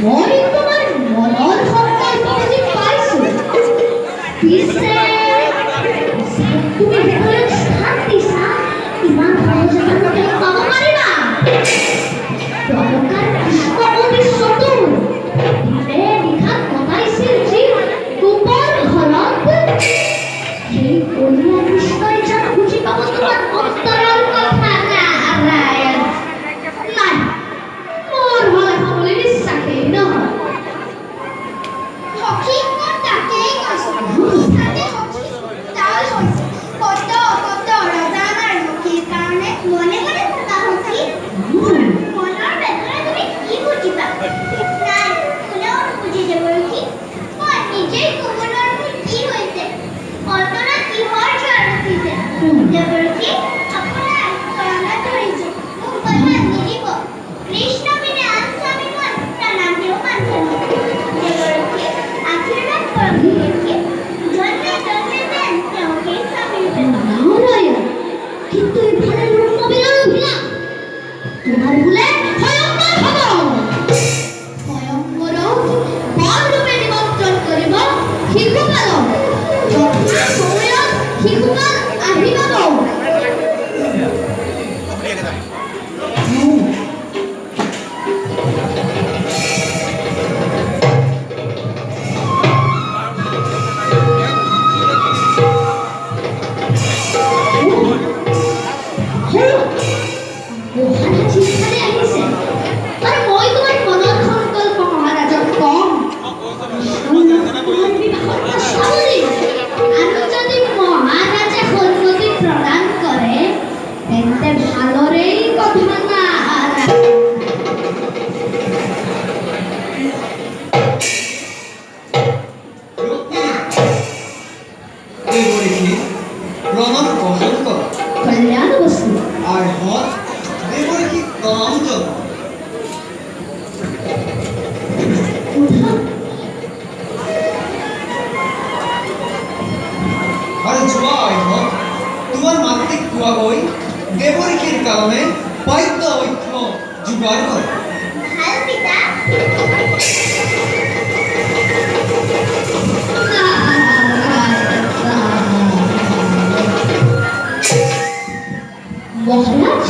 মই তোমাৰ মনৰ সংকল্প বুজি পাইছো। পিছে তুমি হৃদয়ত স্থান দিছা, ইমান সহজতে মোক পাব পাৰিবা? দৰকাৰ কৃষ্ণ অতি চতুৰ, দিনে নিশা কটাইছিল যি কোপৰ ঘৰত, সেই কলিয়া কৃষ্ণই যেন বুজি পাব তোমাৰ অন্তৰৰ কথা। নাৰায়ণ নাই, মোৰ হলে খাবলৈ বিশ্বাসেই নহয়। সখী মই তাকেই কৈছো, ইছাতে সখী তাল হৈছে। কত কত ৰজা আমাৰ সখীৰ কাৰণে মনে মনে থকা সখী। মনৰ বেদনা তুমি কি বুজিবা? নাই, কোনেও নুবুজি দেৱৰখী। মই নিজেই ক'ব নোৱাৰো কি হৈছে, অন্তৰত কিহৰ জ্বৰ উঠিছে। দেৱৰখী, আপোনাৰ চৰণত ধৰিছো, মোক কথা নিদিব। কৃষ্ণ বিনে আন স্বামী মই প্ৰাণান্তেও মানিব। দেৱৰখী, আশীৰ্বাদ কৰক দেৱৰখী, জন্মে জন্মে যেন তেওঁকেই স্বামী ৰূপে পাওঁ। নারায়ণ, কিন্তু এখানে লোক নবীরও ভিলা তোমার ভুলে ভয়ঙ্কর হব। স্বয়ংবরক বর রূপে নিমন্ত্রণ করিব শিশুকালক, যথা সময়ত শিশুকাল আহি পাব। মহারাজ এখানে আহিছে, আর মই তোমার মনৰ সংকল্প মহাৰাজক কম। বিবাহৰ চাউলি আৰু যদি মহাৰাজে সন্মতি প্ৰদান কৰে, তেন্তে ভালৰেই কথা না। প্রণব বসন্ত কল্যাণ বস্তু আর হত দেবরী কামজন আর জয় হত তোমার মাতৃক কোয়াগৈ দেবরীর কারণে বৈদ্য ঐক্য যোগাড় কর। ভাল পিতা। মহারাজ